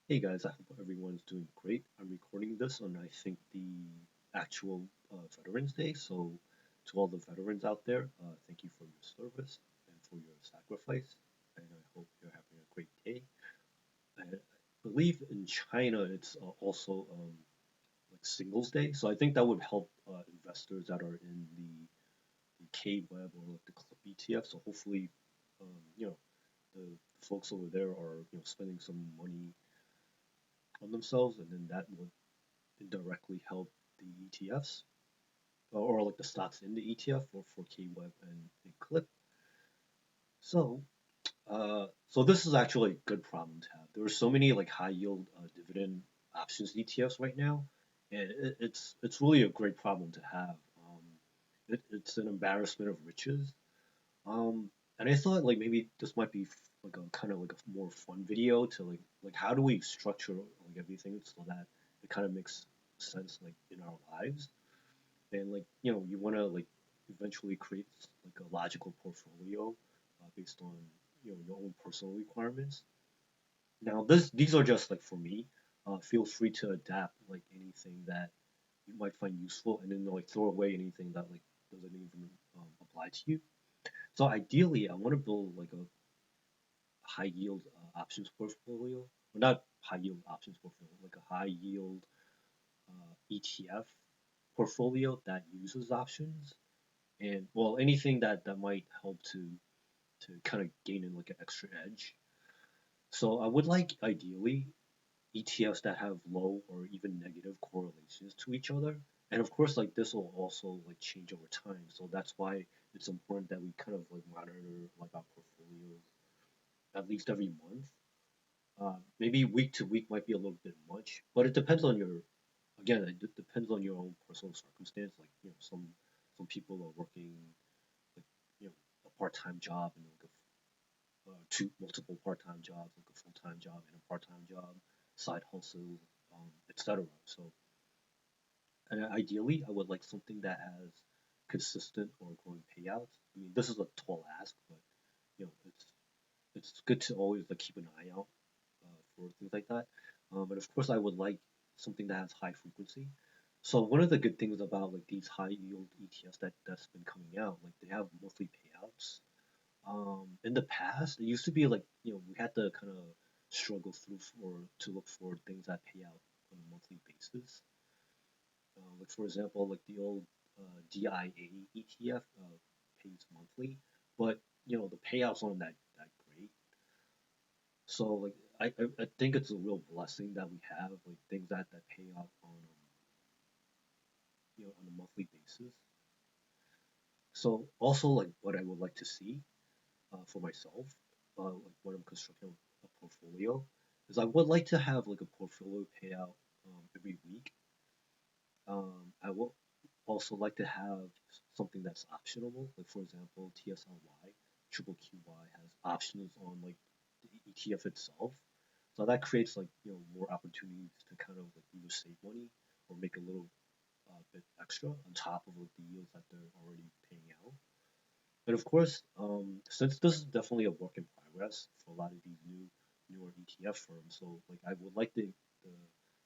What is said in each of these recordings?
Hey guys, I hope everyone's doing great. I'm recording this on I think the actual Veterans Day. So to all the veterans out there, thank you for your service and for your sacrifice. And I hope you're having a great day. I believe in China it's also like Singles Day. So I think that would help investors that are in the K-Web or like the Club ETF. So hopefully, the folks over there are spending some money on themselves, and then that would indirectly help the ETFs or like the stocks in the ETF for KWeb and Clip. So, so this is actually a good problem to have. There are so many like high yield dividend options ETFs right now, and it's really a great problem to have. It's an embarrassment of riches. Um, and I thought like maybe this might be like a kind of like a more fun video to like how do we structure like everything so that it kind of makes sense like in our lives. And like you want to like eventually create like a logical portfolio based on your own personal requirements. Now these are just like for me. Feel free to adapt like anything that you might find useful, and then like throw away anything that like doesn't even apply to you. So ideally, I want to build like a high yield options portfolio, or not high yield options portfolio, like a high yield ETF portfolio that uses options, and well anything that might help to kind of gain in like an extra edge. So I would like ideally ETFs that have low or even negative correlations to each other. And of course, like this will also like change over time. So that's why it's important that we kind of like monitor like our portfolios at least every month. Maybe week to week might be a little bit much, but it depends on your again. It depends on your own personal circumstance. Like some people are working like a part time job and like two multiple part time jobs, like a full time job and a part time job, side hustle, etc. So, and ideally, I would like something that has consistent or growing payouts. I mean, this is a tall ask, but it's good to always like keep an eye out for things like that. And of course, I would like something that has high frequency. So one of the good things about like these high yield ETFs that's been coming out, like they have monthly payouts. In the past, it used to be like we had to kind of struggle through for to look for things that pay out on a monthly basis. Like for example, like the old DIA ETF pays monthly, but the payouts aren't that great. So like I think it's a real blessing that we have like things that pay out on on a monthly basis. So also like what I would like to see for myself, like when I'm constructing a portfolio, is I would like to have like a portfolio payout every week. I will also like to have something that's optionable, like for example, TSLY, Triple QY has options on like the ETF itself. So that creates like more opportunities to kind of like either save money or make a little bit extra on top of like the yields that they're already paying out. But of course, since this is definitely a work in progress for a lot of these newer ETF firms, so like I would like the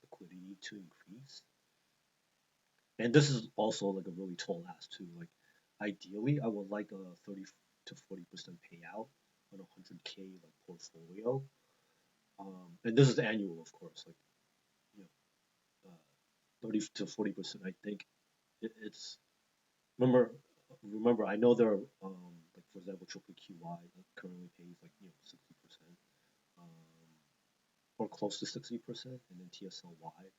liquidity to increase. And this is also like a really tall ask too. Like ideally, I would like a 30 to 40% payout on a 100K like portfolio. And this is annual, of course. Like you 30 to 40%. I think it's remember remember. I know there are like for example, triple QY that currently pays like 60%, um, or close to 60%, and then TSLY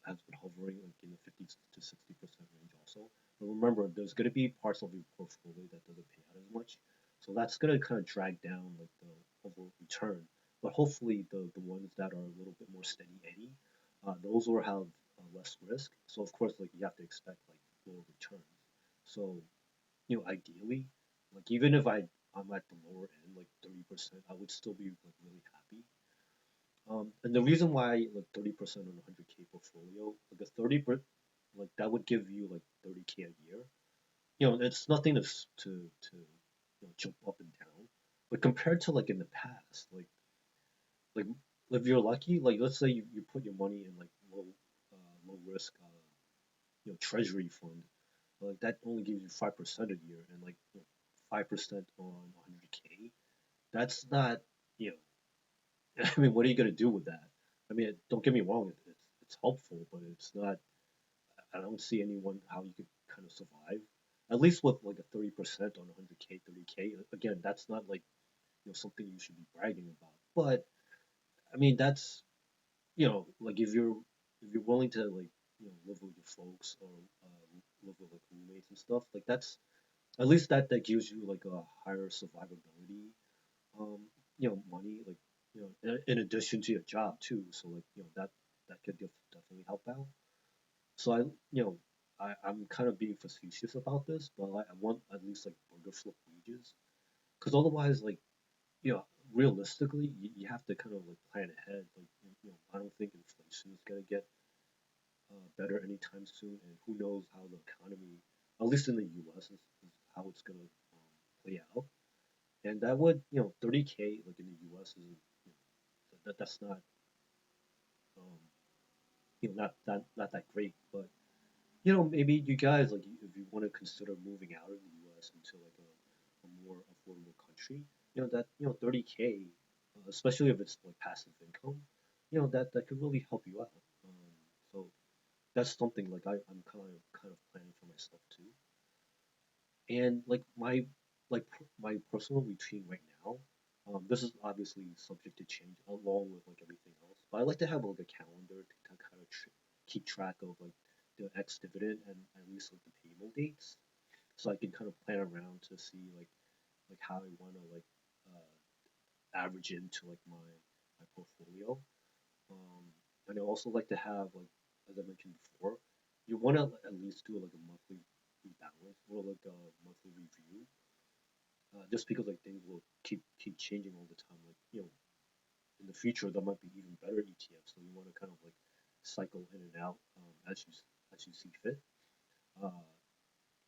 has been hovering like in the 50 to 60% range also. But remember, there's going to be parts of your portfolio that doesn't pay out as much, so that's going to kind of drag down like the overall return. But hopefully, the ones that are a little bit more steady eddy, those will have less risk. So of course, like you have to expect like lower returns. So ideally, like even if I'm at the lower end, like 30%, I would still be like really happy. And the reason why like 30% on a 100K portfolio, like a 30 like that would give you like 30K a year. It's nothing to jump up and down. But compared to like in the past, like if you're lucky, like let's say you put your money in like low risk treasury fund, like that only gives you 5% a year, and like 5% on 100K. That's not you know I mean, what are you gonna do with that? I mean, don't get me wrong, it's helpful, but it's not. I don't see anyone how you could kind of survive. At least with like a 30% on 100K, 30K. Again, that's not like something you should be bragging about. But I mean, that's like if you're willing to like live with your folks or live with like roommates and stuff, like that's at least that gives you like a higher survivability, um, money, like in addition to your job too. So like that could definitely help out. So I'm kind of being facetious about this, but I want at least like burger flip wages, because otherwise, like you know, realistically, you have to kind of like plan ahead. Like I don't think inflation is gonna get better anytime soon, and who knows how the economy, at least in the U.S., is how it's gonna play out. And that would 30K like in the U.S. is that's not um, not that great, but maybe you guys like if you want to consider moving out of the U.S. into like a more affordable country, that 30K, especially if it's like passive income, that could really help you out. So that's something like I'm kind of planning for myself too. And like my personal routine right now, this is obviously subject to change along with like everything else. But I like to have like a calendar to kind of keep track of like the ex dividend and at least like the payable dates, so I can kind of plan around to see like how I want to like average into like my portfolio. Um, and I also like to have like as I mentioned before, you want to at least do like a monthly rebalance or like a monthly review, just because like things will keep changing all the time. Like in the future there might be even better ETFs, so you want to kind of like cycle in and out as you see fit. Uh,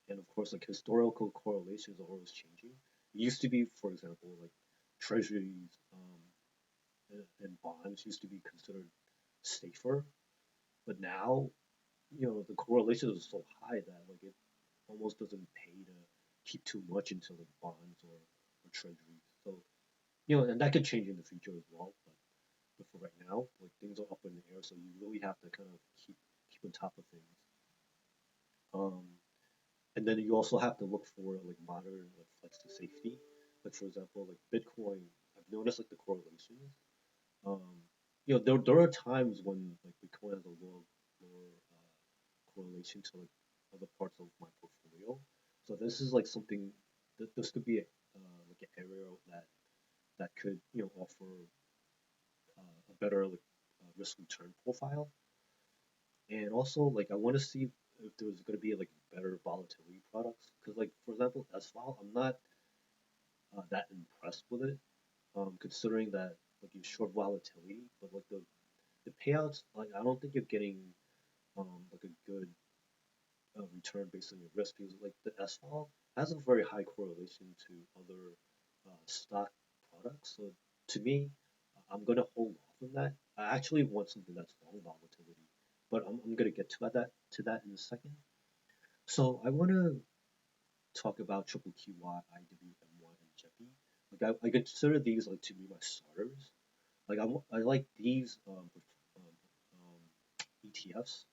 and of course, like historical correlations are always changing. It used to be, for example, like treasuries and bonds used to be considered safer, but now the correlation is so high that like it almost doesn't pay to keep too much into like bonds or treasuries. So and that could change in the future as well. But for right now, like things are up in the air, so you really have to kind of keep on top of things. Um, and then you also have to look for like modern like flex to safety. Like for example, like Bitcoin, I've noticed like the correlations. Um, there are times when like Bitcoin has a lower correlation to like other parts of my portfolio. So this is like something that this could be like an area that could offer a better like risk return profile. And also like I want to see if there's going to be like better volatility products, because like for example S-Vol, I'm not that impressed with it, considering that like you short volatility, but like the payouts, like I don't think you're getting like a good return based on your risk, because like the S-Vol has a very high correlation to other stock products. So to me, I'm gonna hold off on that. I actually want something that's long volatility, but I'm gonna get to that in a second. So I want to talk about Triple QY, IWMY, and JEPI. Like I consider these like to be my starters. Like I like these ETFs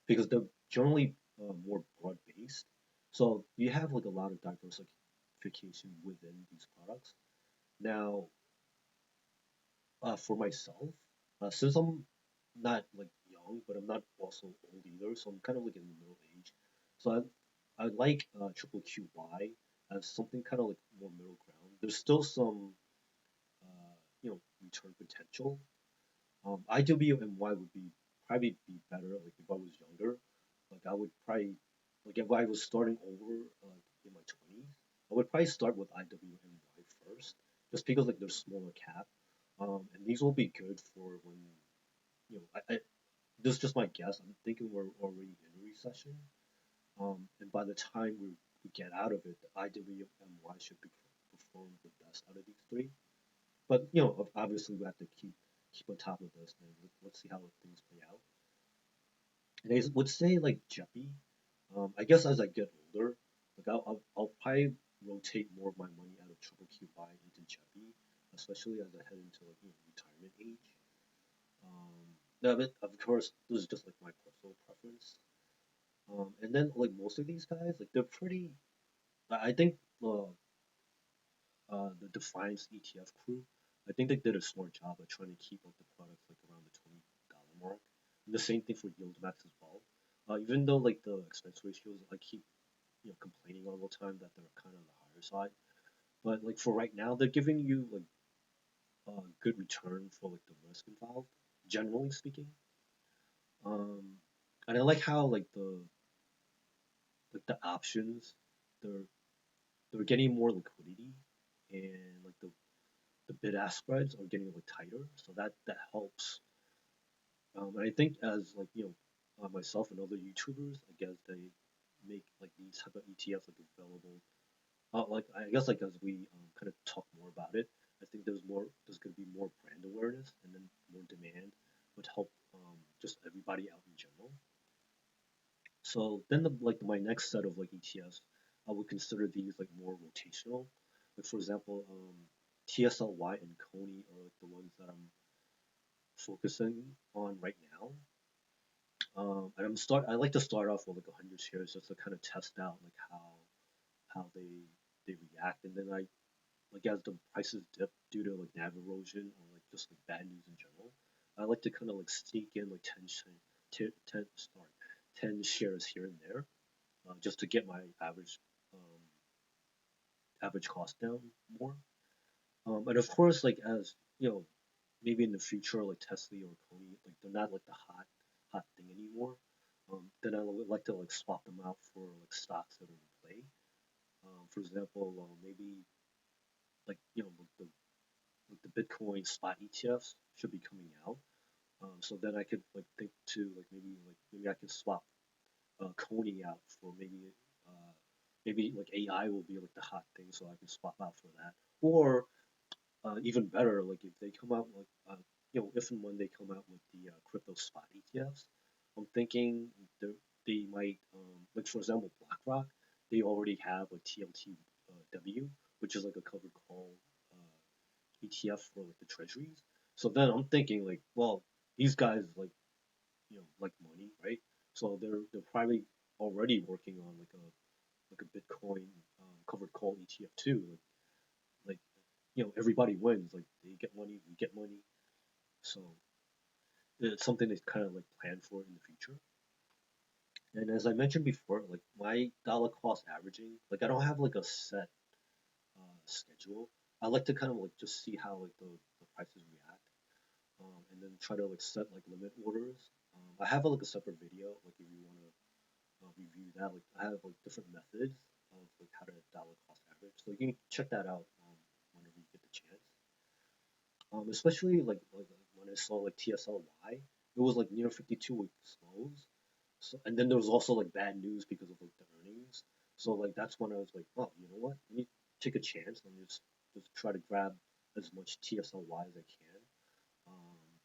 because they're generally more broad based. So you have like a lot of diversification within these products. Now, for myself, since I'm not like young, but I'm not also old either, so I'm kind of like in the middle age. So I like Triple QY as something kind of like more middle ground. There's still some return potential. IWMY would be probably be better like if I was younger. Like I would probably like if I was starting over in my 20s, I would probably start with IWMY first, just because like they're smaller cap. And these will be good for when this is just my guess. I'm thinking we're already in a recession. And by the time we get out of it, the IWMY should perform the best out of these three. But obviously we have to keep keep on top of this, and let's see how things play out. And I would say like Jeppy. I guess as I get older, like I'll probably rotate more of my money out of triple QY into Jeppy, especially as I head into like retirement age. Yeah, but of course, this is just like my personal preference. And then like most of these guys, like they're pretty. I think the Defiance ETF crew, I think they did a smart job of trying to keep up the products like around the $20 mark. And the same thing for Yieldmax as well. Even though like the expense ratios, I keep complaining all the time that they're kind of on the higher side, but like for right now, they're giving you like a good return for like the risk involved, generally speaking. Um, and I like how like the options, they're they're getting more liquidity, and like the bid ask spreads are getting like tighter, so that helps. And I think as like myself and other YouTubers, I guess they make like these type of ETFs like available. Like I guess like as we kind of talk more about it, I think there's going to be more brand awareness, and then more demand would help just everybody out in general. So then my next set of like ETFs, I would consider these like more rotational. Like for example, TSLY and Coney are like the ones that I'm focusing on right now. And I like to start off with like 100 shares just to kind of test out like how they react, and then I like as the prices dip due to like NAV erosion or like just like bad news in general, I like to kind of like sneak in like 10 shares here and there, just to get my average cost down more. And of course, like as maybe in the future, like Tesla or Coney, like they're not like the hot thing anymore. Then I would like to like swap them out for like stocks that are in play. For example, maybe like like the Bitcoin spot ETFs should be coming out. So then I could like think to like maybe I can swap Coney out for maybe like AI will be like the hot thing, so I can swap out for that. Or even better, like if they come out like if and when they come out with the crypto spot ETFs, I'm thinking they might like for example BlackRock, they already have a TLTW, which is like a covered call ETF for like the treasuries. So then I'm thinking like, well, these guys like money, right? So they're probably already working on like a Bitcoin covered call ETF too. Like everybody wins. Like they get money, we get money. So it's something to kind of like plan for in the future. And as I mentioned before, like my dollar cost averaging, like I don't have like a set schedule. I like to kind of like just see how like the prices react, and then try to like set like limit orders. I have like a separate video, like if you want to review that, like I have like different methods of like how to dollar cost average. So you can check that out whenever you get the chance. Especially like when I saw like TSLY, it was like near 52 week lows. So and then there was also like bad news because of like the earnings. So like that's when I was like, oh, you know what? Let me take a chance and just try to grab as much TSLY as I can.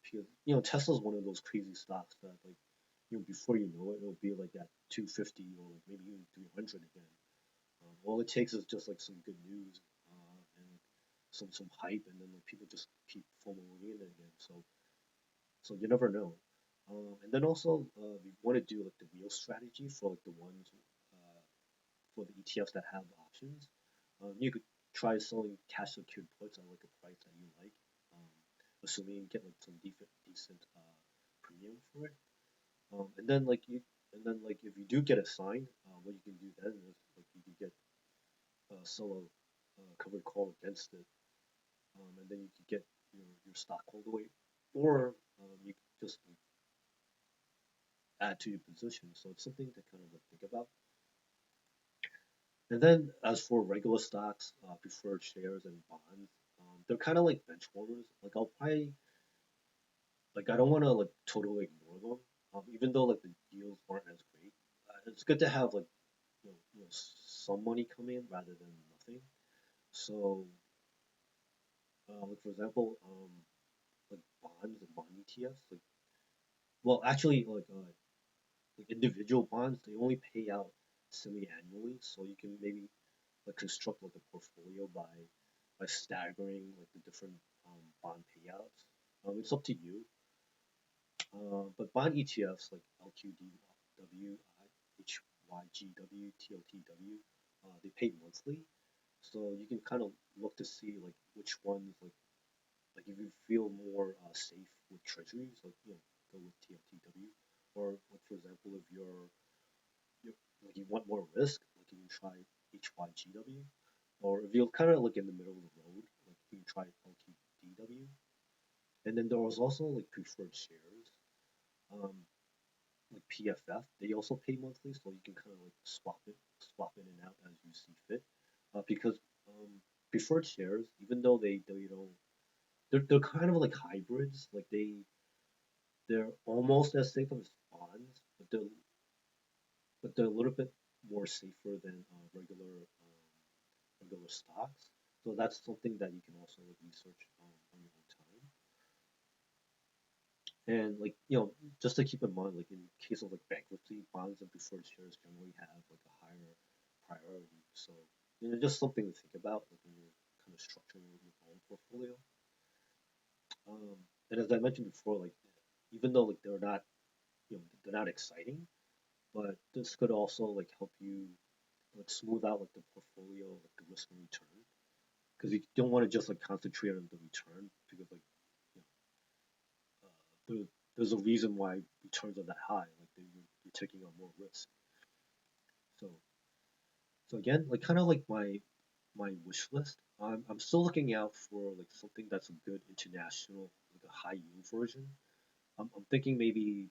Because Tesla's one of those crazy stocks that like before you know it, it'll be like at 250 or like maybe even 300 again. All it takes is just like some good news and some hype, and then like people just keep following in again. So you never know. And then also we want to do like the real strategy for like the ones for the ETFs that have options. You could try selling cash secured puts at like a price that you like, assuming you get like some decent premium for it. And then like if you do get assigned, what you can do then is like you can get sell a covered call against it, and then you could get your stock all the way, or you could just like, add to your position. So it's something to kind of like think about. And then as for regular stocks, preferred shares and bonds, they're kind of like bench warmers. Like I'll probably like I don't want to like totally ignore them, even though like the deals aren't as great. It's good to have like some money come in rather than nothing. So like for example, like bonds and bond ETFs. Like, well, actually, like individual bonds, they only pay out semi-annually, so you can maybe like construct like a portfolio by staggering like the different bond payouts. It's up to you. But bond ETFs like LQDW, HYGW, TLTW, they pay monthly, so you can kind of look to see like which ones like if you feel more safe with treasuries, like go with TLTW, or like for example if you're like you want more risk, like you can try HYGW, or if you're kind of like in the middle of the road, like you can try LQDW. And then there was also like preferred shares, um, like PFF. They also pay monthly, so you can kind of like swap in and out as you see fit. Because preferred shares, even though they don't, they're kind of like hybrids. Like they're almost as safe as bonds, but they're a little bit more safer than regular stocks. So that's something that you can also like research on your own time. And like just to keep in mind, like in case of like bankruptcy, bonds and preferred shares generally have like a higher priority. So just something to think about like when you're kind of structuring your own portfolio. Um, and as I mentioned before, like even though like they're not exciting, but this could also like help you like smooth out like the portfolio, like the risk and return, because you don't want to just like concentrate on the return because like you know, there's a reason why returns are that high. Like you're taking on more risk. So so again, like kind of like my wish list. I'm still looking out for like something that's a good international, like a high yield version. I'm thinking maybe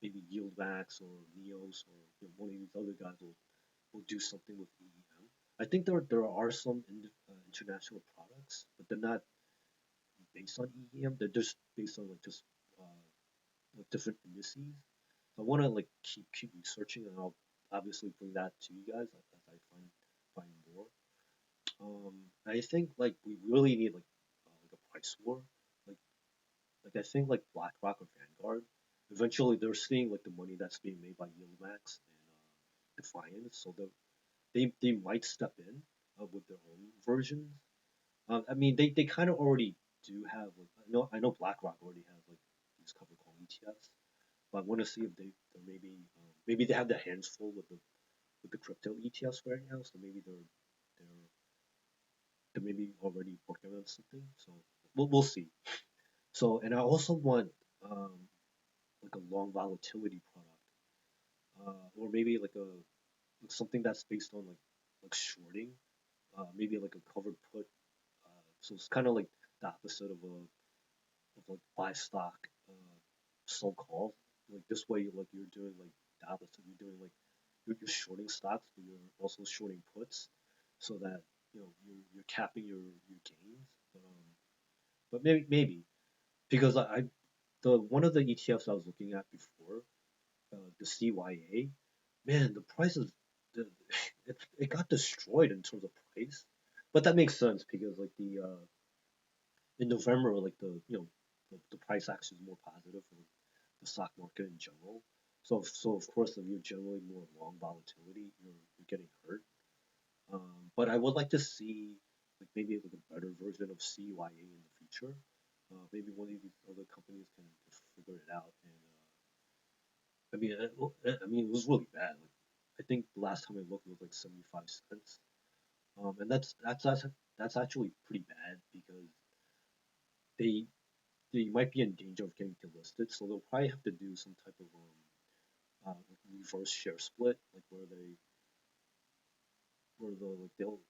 Yieldmax or Neos or one of these other guys will do something with EEM. I think there are some international products, but they're not based on EEM. They're just based on like different indices. So I want to like keep researching, and I'll obviously bring that to you guys as I find more. I think like we really need like a price war. Like like I think like BlackRock or Vanguard. Eventually, they're seeing like the money that's being made by Yieldmax and Defiance, so they might step in with their own versions. I mean, they kind of already do have like I know BlackRock already has like these covered call ETFs, but I want to see if they maybe they have their hands full with the crypto ETFs right now, so maybe they're they're maybe already working on something. So we'll see. So and I also want um, like a long volatility product, or maybe like something that's based on like shorting, maybe like a covered put. So it's kind of like the opposite of like buy stock, sell call. Like this way, like you're doing like the opposite. You're doing like you're shorting stocks, but you're also shorting puts, so that you're capping your gains. But maybe because the one of the ETFs I was looking at before, the CYA, man, the price is the it got destroyed in terms of price, but that makes sense because like the in November, like the price action is more positive for the stock market in general. So of course, if you're generally more long volatility, you're getting hurt. But I would like to see like maybe like a better version of CYA in the future. Maybe one of these other companies can figure it out. And I mean, it was really bad. Like, I think the last time I looked, it was like 75 cents. And that's actually pretty bad because they they might be in danger of getting delisted, so they'll probably have to do some type of like reverse share split, like where they'll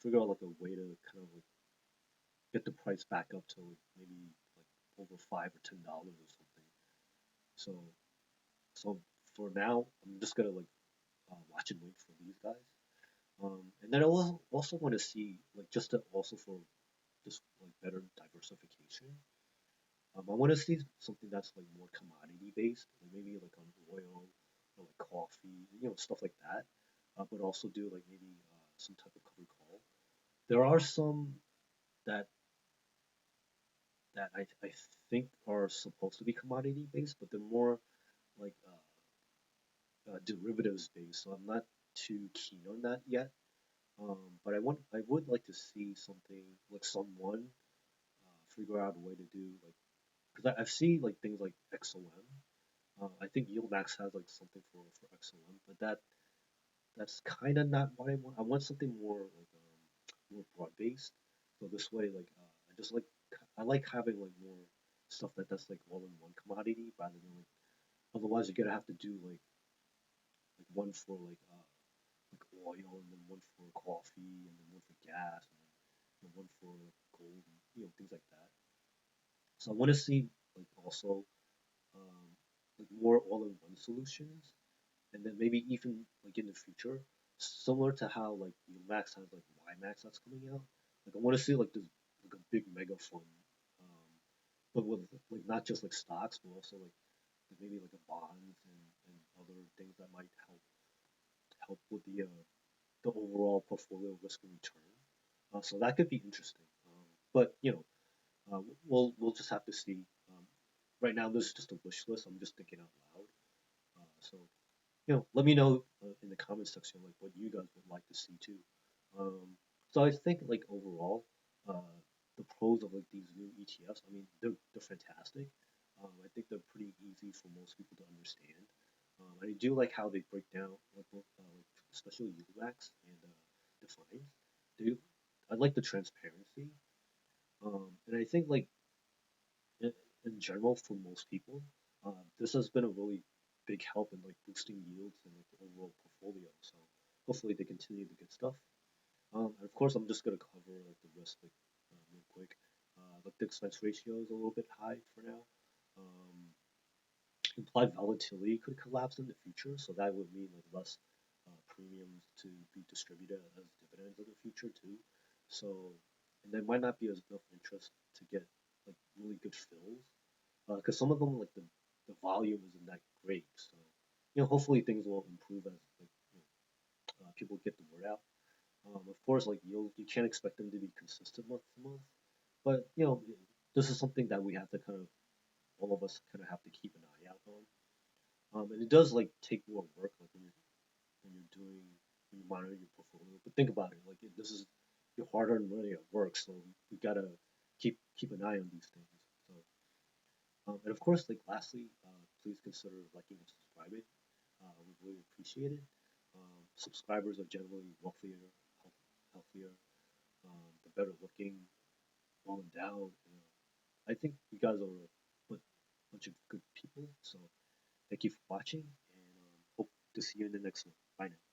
figure out like a way to kind of like get the price back up to like maybe like over $5 or $10 or something. So so for now, I'm just gonna like watch and wait for these guys. And then I also want to see like just to also for just like better diversification. I want to see something that's like more commodity based, like maybe like on oil or like coffee, stuff like that. But also do like maybe some type of covered call. There are some that that I think are supposed to be commodity based, but they're more like derivatives based. So I'm not too keen on that yet. But I would like to see something like someone figure out a way to do like because I've seen like things like XOM. I think Yieldmax has like something for XOM, but that's kind of not what I want. I want something more like more broad based. So this way, like I like having like more stuff that's like all in one commodity rather than like otherwise you're gonna have to do like one for like oil and then one for coffee and then one for gas and then one for gold and things like that. So I want to see like also um, like more all-in-one solutions, and then maybe even like in the future, similar to how like Max has like YMAX that's coming out. Like I want to see like this like a big mega fund, um, but with like not just like stocks, but also like maybe like a bonds and other things that might help with the overall portfolio risk and return. So that could be interesting. But we'll just have to see. Um, right now, this is just a wish list. I'm just thinking out loud. So let me know in the comment section like what you guys would like to see too. Um, so I think like overall, uh, the pros of like these new ETFs. I mean, they're fantastic. I think they're pretty easy for most people to understand. I do like how they break down like especially Yieldmax and Defiance. They, I like the transparency, and I think like in, in general for most people, this has been a really big help in like boosting yields and like the overall portfolio. So hopefully they continue the good stuff. And of course, I'm just gonna cover like the risk like real quick. Like the expense ratio is a little bit high for now. Um, Implied volatility could collapse in the future, so that would mean like less premiums to be distributed as dividends in the future too. So, and there might not be as enough interest to get like really good fills because some of them like the volume isn't that great. So, hopefully things will improve as like people get the word out. Of course, like you can't expect them to be consistent month to month, but this is something that we have to kind of all of us kind of have to keep an eye out on. And it does like take more work, like when you're monitoring your portfolio. But think about it, like this is your hard-earned money at work, so we gotta keep an eye on these things. So, and of course, like lastly, please consider liking and subscribing. We really appreciate it. Subscribers are generally wealthier, healthier, the better looking, well endowed. I think you guys are a bunch of good people. So thank you for watching, and hope to see you in the next one. Bye now.